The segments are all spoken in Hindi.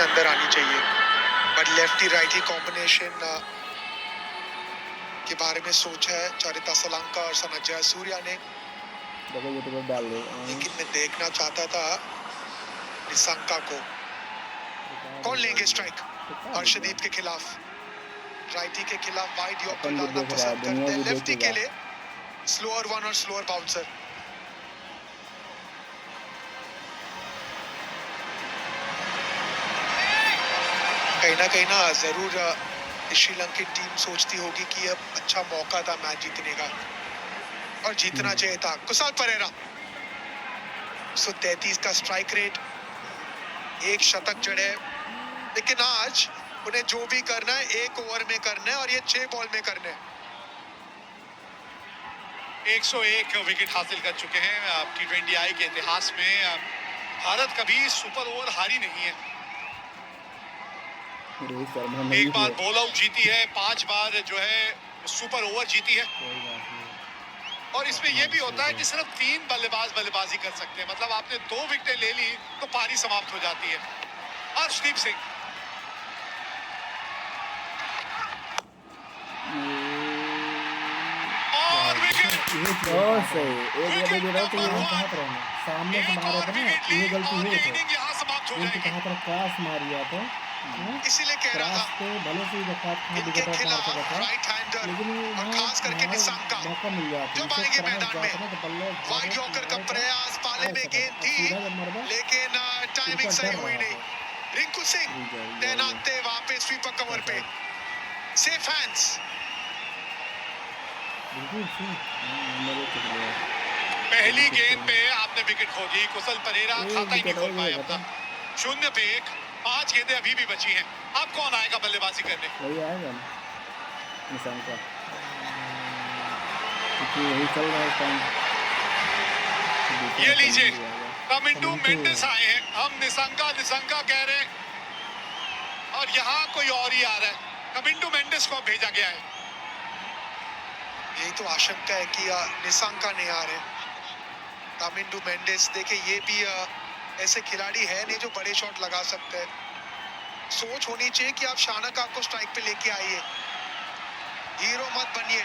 अंदर आनी चाहिए, बट लेफ्टी राइटी कॉम्बिनेशन के बारे में सोचा है चरिता सलंका और सनजय सूर्या ने। देखो ये तो डाल दे, लेकिन मैं देखना चाहता था निशंका को। कौन लेंगे स्ट्राइक हर्षदीप के खिलाफ? राइटी के खिलाफ वाइड यॉर्कर डालना पसंद करते हैं, लेफ्टी के लिए स्लोअर वन और स्लोअर बाउंसर। कहीं ना जरूर श्रीलंकी टीम सोचती होगी कि अब अच्छा मौका था मैच जीतने का और जीतना चाहिए था। कुशाल परेरा 133 का स्ट्राइक रेट, एक शतक जड़े, लेकिन आज उन्हें जो भी करना है 1 ओवर में करना है और ये 6 बॉल में करना है। 101 विकेट हासिल कर चुके हैं T20I के इतिहास में। भारत कभी सुपर ओवर हारी नहीं है। एक बार बॉल आउट जीती है, 5 बार जो है सुपर ओवर जीती है। और इसमें यह भी होता है कि सिर्फ 3 बल्लेबाज बल्लेबाजी कर सकते हैं, मतलब आपने 2 विकेटें ले ली तो पारी समाप्त हो जाती है। हर्षदीप सिंह और विकेट। और सही एक गलती रहा तो ये कहां पर है सामने से मारा था ना, ये गलती हुई थी। यहां समाप्त हो जाएगी। कहां पर क्रॉस मारिया था, इसीलिए कह रहा था भले से इनके खिलाफ राइट हैंडर और खास करके निशंका मौका मिल जाता जब आएंगे मैदान में। वाइड यॉर्कर का प्रयास, पाले में गेंद थी लेकिन टाइमिंग सही हुई नहीं। रिंकू सिंह तैनात थे वहां पे स्वीपर कवर पे। Safe hands. पहली गेंद पे आपने विकेट खो दी। कुशल परेरा खाता ही नहीं खोल पाए अपना। 0 पे 1, 5 गेंदें अभी भी बची हैं। अब कौन आएगा बल्लेबाजी करने? वही आएगा निशंका, क्योंकि वही चल रहा है टाइम। ये लीजिए कमिंटू मेंडिस आए हैं। हम निशंका कह रहे हैं और यहाँ कोई और ही आ रहा है। कमिंटू मेंडिस को भेजा गया है। यही तो आशंका है कि निशंका नहीं आ रहे। कमिंटू मेंडिस देखिए ये भी ऐसे खिलाड़ी है नहीं जो बड़े शॉट लगा सकते हैं। सोच होनी चाहिए कि आप शानका को स्ट्राइक पे लेके आइए, हीरो मत बनिए।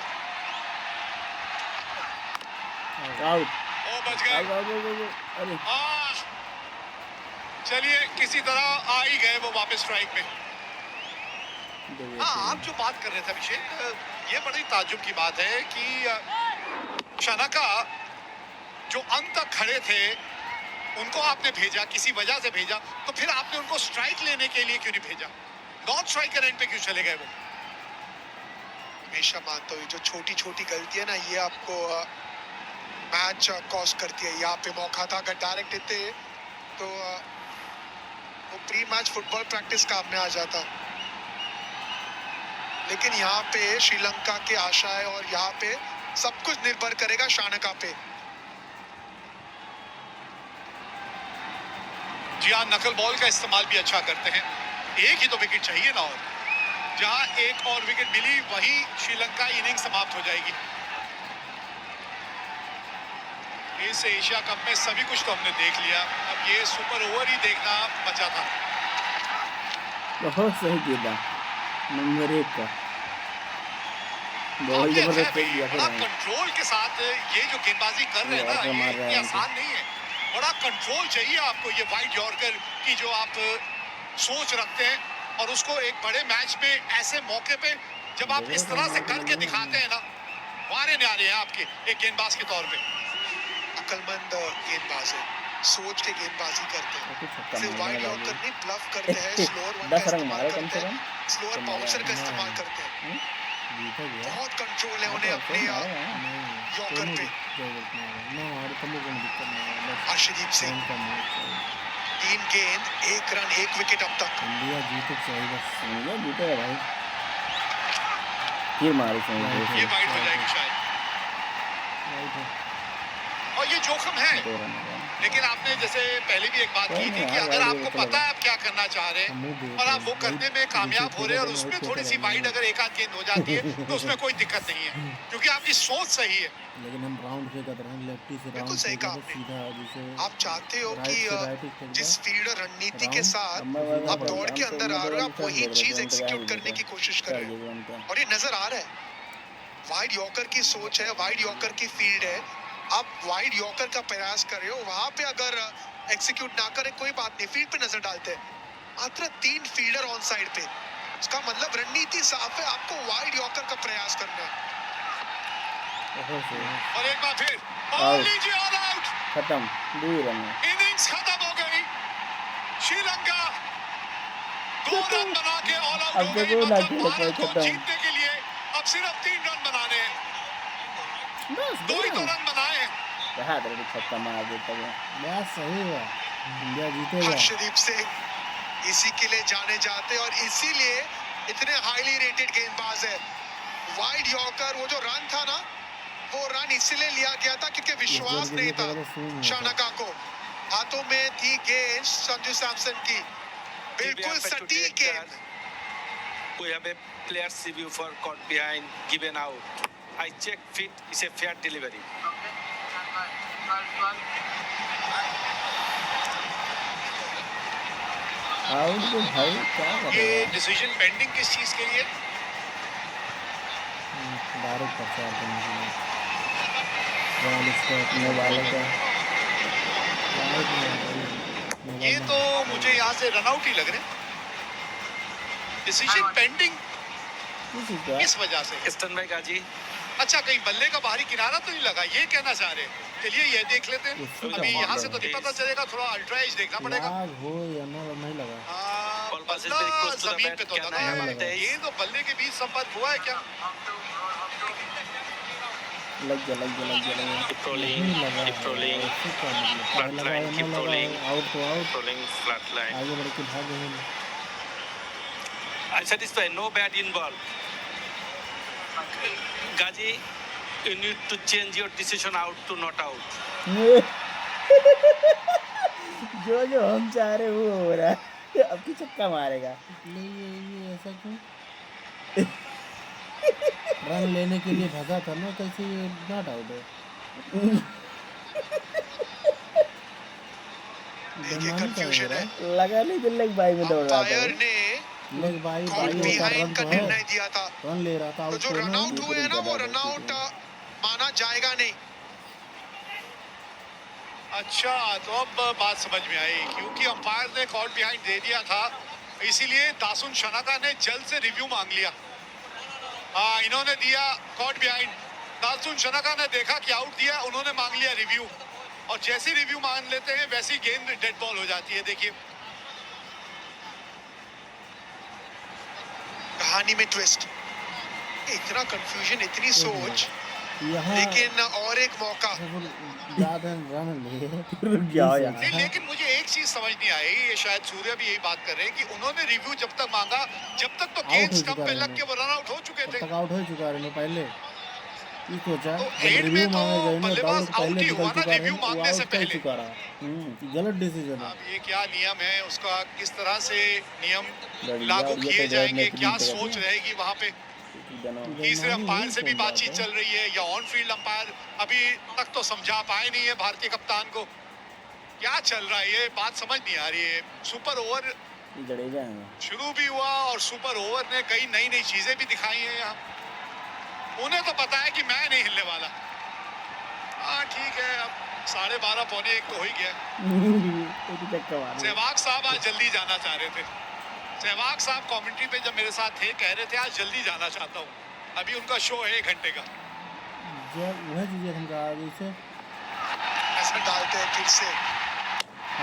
आउट, ओ बच गए। अरे चलिए किसी तरह आ ही गए वो वापस स्ट्राइक में। हाँ, आप जो बात कर रहे थे अभिषेक, ये बड़ी ताज्जुब की बात है कि शानका जो अंत तक खड़े थे उनको आपने भेजा, किसी वजह से भेजा, तो फिर आपने उनको स्ट्राइक लेने के लिए क्यों नहीं भेजा? नॉन स्ट्राइकर एंड पे क्यों चले गए वो? हमेशा मानता हूँ जो छोटी छोटी गलती है ना, ये आपको मैच कॉस्ट करती है। यहाँ पे मौका था, अगर डायरेक्ट देते तो वो प्री मैच फुटबॉल प्रैक्टिस काम में आ जाता। लेकिन यहाँ पे श्रीलंका के आशा है और यहाँ पे सब कुछ निर्भर करेगा शानका पे। जी हाँ, नकल बॉल का इस्तेमाल भी अच्छा करते हैं। एक ही तो विकेट चाहिए ना, और जहां एक और विकेट मिली वहीं श्रीलंका इनिंग समाप्त हो जाएगी। इस एशिया कप में सभी कुछ तो हमने देख लिया, अब ये सुपर ओवर ही देखना बचा था। बहुत सही गेंदा नंबर 1 का, बहुत जबरदस्त किया। कंट्रोल के साथ ये जो गेंदबाजी कर रहे हैं ना, ये आसान नहीं है। बड़ा कंट्रोल चाहिए आपको। ये वाइड यॉर्कर की जो आप सोच रखते हैं और उसको एक बड़े मैच में ऐसे मौके पे जब आप इस तरह से करके दिखाते हैं ना, वारे न्यारे हैं आपके एक गेंदबाज के तौर पे। अकलमंद गेंदबाज है, सोच के गेंदबाजी करते हैं, सिर्फ वाइड यॉर्कर नहीं ब्लफ करते हैं, स्लोअर वन का इस्तेमाल करते हैं, स्लोअर बाउंसर का इस्तेमाल करते हैं। बहुत कंट्रोल है उन्हें अपने यॉर्कर पे। हर्षदीप सिंह 3 गेंद 1 रन 1 विकेट अब तक। इंडिया जीते चाहिए, बस इंडिया जीतेगा भाई। फिर मारे ये वाइड हो जाएगी शायद। और ये जोखिम है। 2 रन हो गए। लेकिन आपने जैसे पहले भी एक बात कोई की नहीं थी कि यार, अगर वाइड आपको चला पता है आप क्या करना चाह रहे हम मुंह हैं देख और रहे आप वो हैं। करने में कामयाब हो रहे हैं और उसमें थोड़ी सी वाइड अगर एक आध गेंद हो जाती है तो उसमें कोई दिक्कत नहीं है, क्योंकि आपकी सोच सही है। लेकिन हम राउंड फेंका रहे हैं, लेफ्टी से बिल्कुल राउंड सही फेंका कहा तो आपने। सीधा जिसे आप चाहते हो कि राइट से राइट ही फेंक जिस फील्डर रणनीति के राउंड साथ सीधा आप दौड़ के अंदर आ रहे हो आप वही चीज एग्जीक्यूट करने की कोशिश कर रहे हो और ये नजर आ रहा है। वाइड यॉर्कर की सोच है, वाइड यॉर्कर की फील्ड है, आप वाइड यॉर्कर का प्रयास कर रहे हो, वहां पे अगर एक्सिक्यूट ना करे कोई बात नहीं, फील्ड पे नजर डालते हैं। मात्र 3 फील्डर ऑन साइड पे, इसका मतलब रणनीति साफ है, आपको वाइड यॉर्कर का प्रयास करना है। और एक बार फिर और लीजिए ऑल आउट, खत्म 2 रन में। इनिंग्स खत्म हो गई। श्रीलंका 2 रन बना के ऑल आउट अब हो तो गई। वो मतलब ना भारत को खत्म। जीतने के लिए अब सिर्फ 3 रन बनाने हैं। बस 2 ही तो रन बनाए हैं। बहादुर भी छक्का मार देता है। बस सही है, इंडिया जीतेगा। हर्षदीप सिंह इसी के लिए जाने जाते और इसीलिए इतने हाईली रेटेड गेंदबाज है। वाइड यॉर्कर, वो जो रन था ना, वो रन इसलिए लिया गया था क्योंकि विश्वास नहीं था शानका को। हाथों में थी गेंद संजू सैमसन की, बिल्कुल सटीक गेंद। We have a player's review for caught behind, given out. I check fit is a fair delivery. Out तो भाई क्या कर ये रहा है? डिसीजन पेंडिंग किस चीज के लिए? डायरेक्ट प्रचार करने के लिए बॉल स्ट्राइक में वाले का ये तो मुझे यहाँ से रन आउट ही लग रहे हैं। डिसीजन पेंडिंग किस वजह से? Stand by Gaji. अच्छा, कहीं बल्ले का बाहरी किनारा तो नहीं लगा, ये कहना चाह रहे हैं। चलिए ये देख लेते हैं। अभी यहाँ से तो नहीं पता चलेगा, थोड़ा अल्ट्रा एज देखना पड़ेगा। लाग हो या ना नहीं लगा। Ball passes बल्ला very close to the जमीन bat. पे तो Can लगा I have है। a taste? ये तो बल्ले के बीच संपर्क हुआ है क्या? लग गया Keep rolling, नहीं लगा keep rolling. ऐसे क्या मतलब Flat लगा line, या keep ना लगा rolling. आउट तो आउट Rolling flat line. आगे बढ़ के भाग गए I satisfy, no bat involved. Gaji, you need to change your decision out to not out. जो हम चाह रहे वो हो रहा है। अब की छक्का मारेगा नहीं, ये ऐसा क्यों? रन लेने के लिए भागा था ना, कैसे ये नॉट आउट है? देखिए कंफ्यूजन है। लगा नहीं कि लेग बाई में दौड़ रहा अंपायर था। ने लेग बाई कॉल बाई होता बिहाइंड रन का तो है, निर्णय दिया था, रन ले रहा था। तो जो रन आउट हुए हैं ना वो रन आउट माना जाएगा नहीं। अच्छा, तो अब बात समझ में आई, क्योंकि अंपायर ने कॉट बिहाइंड दे दिया था, इसीलिए दासुन शनाका ने जल्द से रिव्यू मांग लिया। हाँ, इन्होंने दिया कॉट बिहाइंड, दासुन शनाका ने देखा कि आउट दिया, उन्होंने मांग लिया रिव्यू, और जैसे रिव्यू मांग लेते हैं वैसी गेंद डेड बॉल हो जाती है। देखिए कहानी में ट्विस्ट, इतना कंफ्यूजन, इतनी सोच, यहाँ लेकिन और एक मौका। ज्यादा रन ले रुक जाओ यार। नहीं, लेकिन मुझे एक चीज समझ नहीं आई, ये शायद सूर्य भी यही बात कर रहे हैं कि उन्होंने रिव्यू जब तक मांगा, जब तक तो गेंद हो स्टंप चुका पे है लग के वो रन आउट हो चुके थे। तक आउट हो चुका है पहले। ये सोचा तो जब एंड रिव्यू में तो मांगे गए ना बल्लेबाज दौड़ आउट पहले ही निकल हुआ ना, चुका है, रिव्यू वो मांगने से आउट कर पहले। चुका रहा। गलत डिसीजन है। अब ये क्या नियम है उसका, किस तरह से नियम बढ़िया, लागू और ये किए तो जाएंगे, नेट क्या भी तो सोच है। रहेगी वहां पे? तीसरे अंपायर से भी बातचीत चल रही है, या ऑन फील्ड अंपायर अभी तक तो समझा पाए नहीं है भारतीय कप्तान को। क्या चल रहा है, ये बात समझ नहीं आ रही है। सुपर ओवर जडेजा है शुरू भी हुआ और सुपर ओवर ने कई नई नई चीजें भी दिखाई हैं यहाँ। उन्हें तो पता है कि मैं नहीं हिलने वाला। हाँ ठीक है, अब 12:30 पौने 1 तो हो ही गया। सहवाग साहब आज जल्दी जाना चाह रहे थे। सहवाग साहब कमेंट्री पे जब मेरे साथ थे, कह रहे थे आज जल्दी जाना चाहता हूँ, अभी उनका शो है 1 घंटे का। वह चीजें हम कहा जैसे ऐसा डालते हैं फिर से।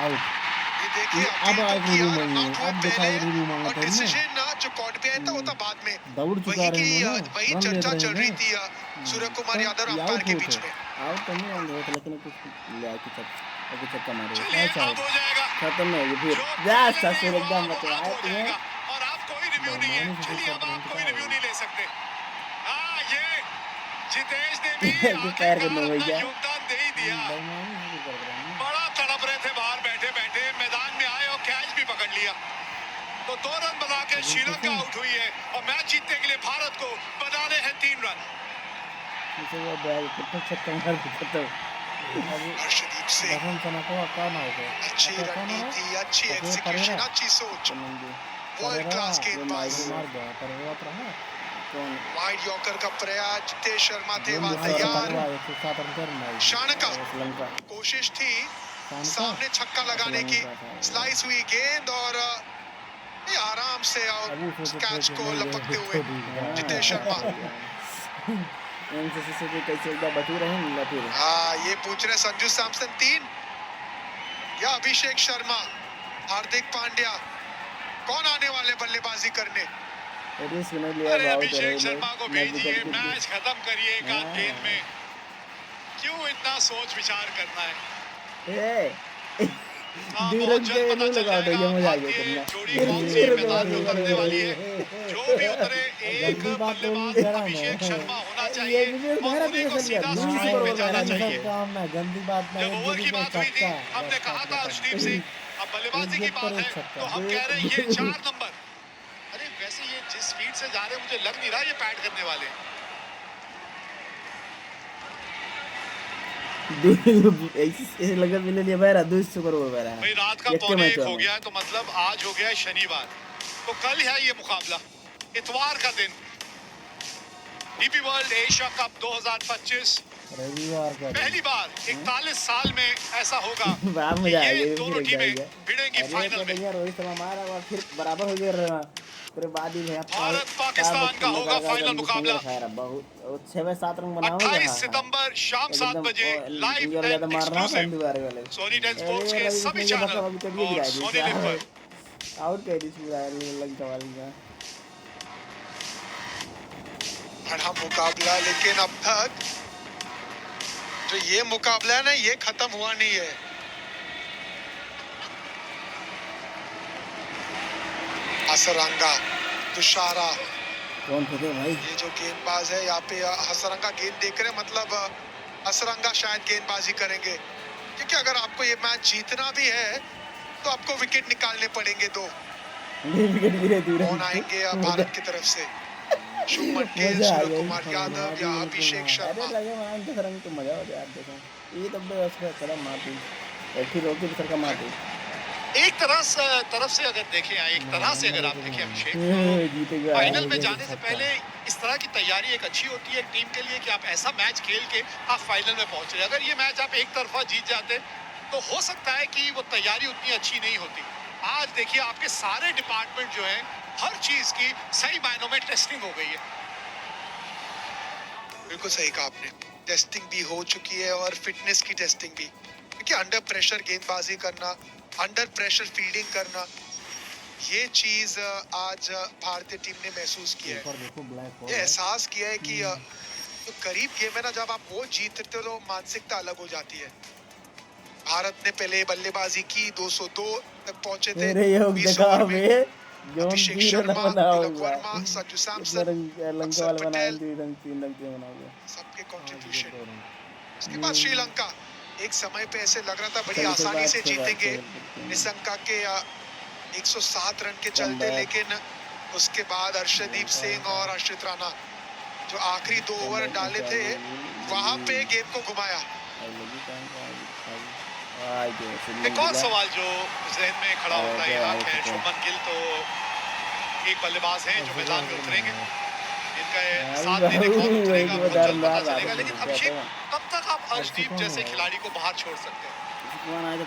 आउट। ये देखिए अब अपील तो आगे किया, रिव्यू रन मांगे, आउट हुए अब देखा पहले, रिव्यू मांगा और था ना। डिसीजन जो कॉट पे आया था वो था बाद में। दौड़ चुका वही रहे की हैं ना, वही रन चर्चा लेते चल रहे रही हैं। थी सूर्य कुमार यादव और अंपायर के बीच में। आउट तो नहीं आउट होता, लेकिन कुछ ले आके चक्का मारे। चलिए अब हो जाएगा, खत्म हो गया फिर। जो जा पहले ससुर नहीं हुआ, एकदम वो बतवाए अब हो तुम्हें। जाएगा। और आप कोई रिव्यू नहीं है, बेईमानी से चलिए अब कुछ आप कोई करते रिव्यू हैं। नहीं ले सकते। हाँ, ये जितेश ने भी ये पैर आखिरकार को नो अपना भैया। योगदान दे ही दिया। बेईमानी शुरू कर रहे हैं। बड़ा तड़प रहे थे बाहर बैठे बैठे, मैदान में आए और कैच भी पकड़ लिया। तो 2 रन बना के श्रीलंका आउट हुई है और मैच जीतने के लिए भारत को बनाने हैं 3 रन। इसे वो बैग कितना छक्का मार दिया तो हर्षदीप सिंह बसंत सना को का ना हो गया अच्छी रणनीति, अच्छी एग्जीक्यूशन, अच्छी सोच, वर्ल्ड क्लास गेंदबाज। मार गया पर वो रहा कौन वाइड यॉर्कर का प्रयास, जितेश शर्मा थे वहां तैयार तैयार। 107 रन कर मार शानका श्रीलंका कोशिश थी सामने छक्का लगाने की, स्लाइस हुई गेंद और ये आराम से आउट कैच को लपकते हुए जितेश शर्मा। एमसीसी से भी कैसे एक बार बची रहे ना फिर हाँ, ये पूछ रहे संजू सैमसन 3 या अभिषेक शर्मा, हार्दिक पांड्या, कौन आने वाले बल्लेबाजी करने? रिस्क नहीं लिया अरे बहुत अभिषेक रहे शर्मा को भेजिए, मैच खत्म करिए एक आध गेंद में। क्यों इतना सोच विचार करना है? ए धीरज पे नो लगा दो, ये मजा आ गया करना जोड़ी कौन सी मैदान में उतरने वाली है? जो भी उतरे एक बल्लेबाज अभिषेक शर्मा होना चाहिए और उन्हीं को सीधा स्ट्राइक में जाना चाहिए। काम ना गंदी बात ना जब ओवर की बात हुई थी, हमने कहा था हर्षदीप सिंह, अब बल्लेबाजी की बात है तो हम कह रहे हैं ये 4 नंबर। अरे वैसे ये जिस स्पीड से जा रहे हैं मुझे लग नहीं रहा ये पैड करने वाले हैं। ऐसे लगा मिले नहीं बेरा 200 करोड़ बेरा भाई रात का पौने 1 हो गया है तो मतलब आज हो गया है शनिवार, तो कल है ये मुकाबला, इतवार का दिन। डीपी वर्ल्ड एशिया कप 2025 रविवार का पहली बार 41 साल में ऐसा होगा वाह कि मजा आ ये गया दोनों टीमें भिड़ेंगी फाइनल में। यार रोहित शर्मा मारा और फिर बराबर हो गया फिर बाद ही भारत पाकिस्तान का होगा फाइनल मुकाबला। बहुत 6-7 रन बनाओगे 28 सितंबर शाम 7 बजे live and exclusive Sony 10 sports के सभी चैनल और सोनी लिव पर। आउट कर दी पूरा लंका वाली का बड़ा मुकाबला, लेकिन अब तक जो ये मुकाबला है ना, ये खत्म हुआ नहीं है। हसरंगा, तुषारा, कौन थे भाई? ये जो गेंदबाज है यहाँ पे हसरंगा गेंद देख रहे हैं, मतलब हसरंगा शायद गेंदबाजी करेंगे, क्योंकि अगर आपको ये मैच जीतना भी है तो आपको विकेट निकालने पड़ेंगे 2। विकेट गिरे दूर कौन आएंगे भारत की तरफ से? शुभमन गिल, सूर्य कुमार यादव या अभिषेक शर्मा? अरे लगे मान तो रंग तो मजा हो गया यार। देखो ये तब भी उसका कदम मार दी और फिर रोके भी सरका मार दी। एक तरफ से अगर देखें, एक तरह से अगर आप देखें अभिषेक, जीतेगा फाइनल में जाने से पहले इस तरह की तैयारी एक अच्छी होती है टीम के लिए कि आप ऐसा मैच खेल के आप फाइनल में पहुंचे। अगर ये मैच आप एक तरफा जीत जाते तो हो सकता है कि वो तैयारी उतनी अच्छी नहीं होती। आज देखिए आपके सारे डिपार्टमेंट जो हैं, हर चीज की सही मायनों में टेस्टिंग हो गई है। बिल्कुल सही कहा आपने, टेस्टिंग भी हो चुकी है और फिटनेस की टेस्टिंग भी, क्योंकि अंडर प्रेशर गेंदबाजी करना, अंडर प्रेशर फील्डिंग करना, ये चीज आज भारतीय टीम ने महसूस किया है। ये एहसास किया है कि तो करीब गेम है ना, जब आप वो जीतते हो तो मानसिकता अलग हो जाती है। भारत ने पहले बल्लेबाजी की, 202 तक पहुंचे थे। अभिषेक शर्मा, तिलक वर्मा, संजू सैमसन, अक्षर पटेल, सबके कंट्रीब्यूशन। उसके बाद श्रीलंका एक समय पे ऐसे लग रहा था बड़ी आसानी से जीतेंगे निशंका के 107 रन के चलते, लेकिन उसके बाद हर्षदीप सिंह और हर्षित राणा जो आखिरी 2 ओवर डाले थे, वहां पे गेम को घुमाया। एक और सवाल जो जहन में खड़ा होता है यहाँ है, शुभमन गिल तो एक बल्लेबाज हैं जो मैदान में उतरेंगे, इनका साथ देने कौन उतरेगा वो जल्द पता चलेगा। लेकिन अभिषेक, कब तक आप हर्षदीप जैसे खिलाड़ी को बाहर छोड़ सकते हैं?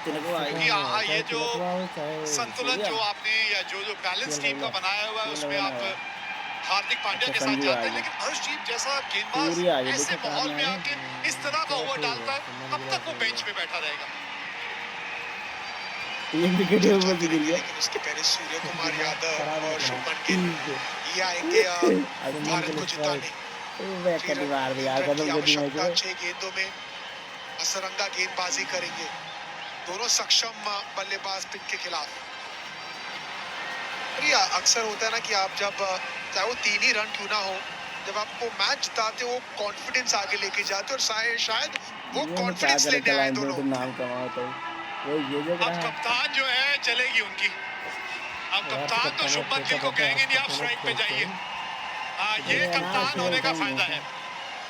क्योंकि ये जो संतुलन जो आपने या जो बैलेंस टीम का बनाया हुआ है, उसमें आप हार्दिक पांड्या के साथ जाते हैं, लेकिन हर्षदीप जैसा गेंदबाज ऐसे माहौल में आके इस तरह का ओवर डालता है, कब तक वो बेंच पे बैठा रहेगा? लेकिन उसके पहले सूर्य कुमार यादव और शुभमन गिल ये आएंगे भारत को जिताने। 6 गेंदों में हसरंगा गेंदबाजी करेंगे, दोनों सक्षम बल्लेबाज पिच के खिलाफ। अक्सर होता है ना कि आप जब चाहे वो 3 ही रन क्यों ना हो, जब आपको मैच जिताते हो कॉन्फिडेंस आगे लेके जाते हो और शायद वो ये कॉन्फिडेंस लेने आए दोनों। तो नाम कमाओ तो वो ये जो अब कप्तान जो है चलेगी उनकी। अब कप्तान तो शुभमन गिल को कहेंगे नहीं आप स्ट्राइक पे जाइए। हाँ, ये कप्तान होने का फायदा है,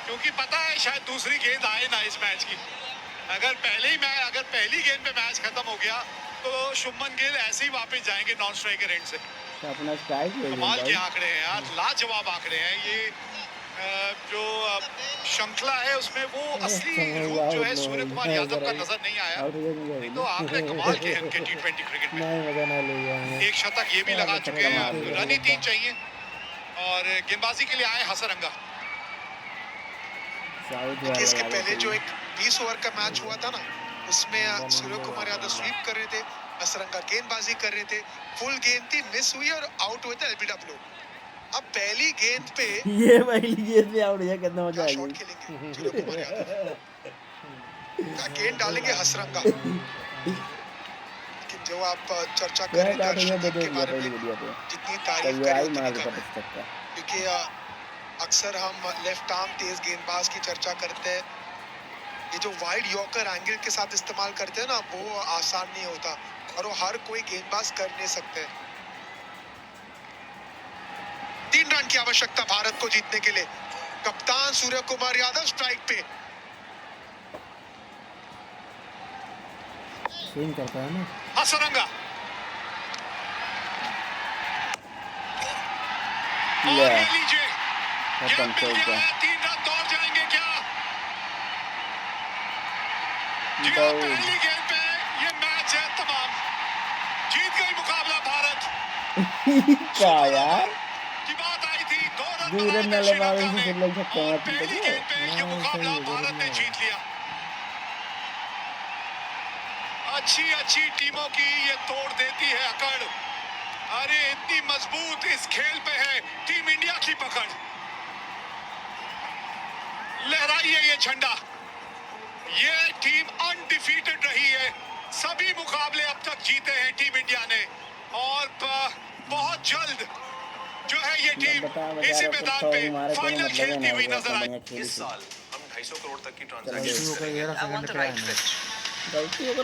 क्योंकि पता है शायद दूसरी गेंद आए ना इस मैच की। अगर पहली गेंद पे मैच खत्म हो गया तो शुभमन गिल ऐसे ही वापस जाएंगे नॉन स्ट्राइकर एंड से। अपना स्ट्राइक ले कमाल के आंकड़े हैं यार, लाजवाब आंकड़े हैं ये। जो श्रृंखला है उसमें वो असली रूप जो है सूर्य कुमार यादव का नजर नहीं आया। नहीं तो आपने कमाल के हैं T20 क्रिकेट में। एक शतक ये भी लगा चुके हैं, रन ही 3 चाहिए। और गेंदबाजी के लिए आए हसरंगा। इसके पहले जो एक 20 ओवर का मैच हुआ था ना, उसमें सूर्य कुमार यादव स्वीप कर रहे थे, हसरंगा गेंदबाजी कर रहे थे, फुल गेंद थी, मिस हुई और आउट हुए थे एलबीडब्ल्यू। अब पहली गेंद पे ये पहली गेंद पे आउट है, कितना मजा आएगा। शॉट खेलेंगे सूर्य कुमार यादव, क्या गेंद डालेंगे हसरंगा। लेकिन जो आप चर्चा कर रहे थे अर्शदीप के बारे में, जितनी तारीफ करी उतनी कम है, क्योंकि अक्सर हम लेफ्ट आर्म तेज गेंदबाज की चर्चा करते हैं। ये जो वाइड यॉर्कर एंगल के साथ इस्तेमाल करते हैं ना, वो आसान नहीं होता और वो हर कोई गेंदबाज कर नहीं सकते। 3 रन की आवश्यकता भारत को जीतने के लिए। कप्तान सूर्य कुमार यादव स्ट्राइक पे। स्विंग करता है ना हसरंगा और ये लीजिए, ये मिल गया है। 3 रन दौड़ जाएंगे क्या? जी हाँ, पहली गेंद पे ये मैच है तमाम। जीत गई मुकाबला भारत। क्या यार की बात आई थी, 2 रन दूर बनाए न थे लगा श्रीलंका इसी ने, लग सकता और है पहली गेंद पे ये मुकाबला भारत ने जीत लिया। अच्छी टीमों की ये तोड़ देती है अकड़। अरे इतनी मजबूत इस खेल पे है टीम इंडिया की पकड़। लहराइए ये झंडा। ये टीम अनडिफीटेड रही है, सभी मुकाबले अब तक जीते हैं टीम इंडिया ने, और बहुत जल्द जो है ये टीम इसी मैदान पे फाइनल खेलती हुई नजर आएगी। इस साल हम 250 करोड़ तक की ट्रांजैक्शन गलती अगर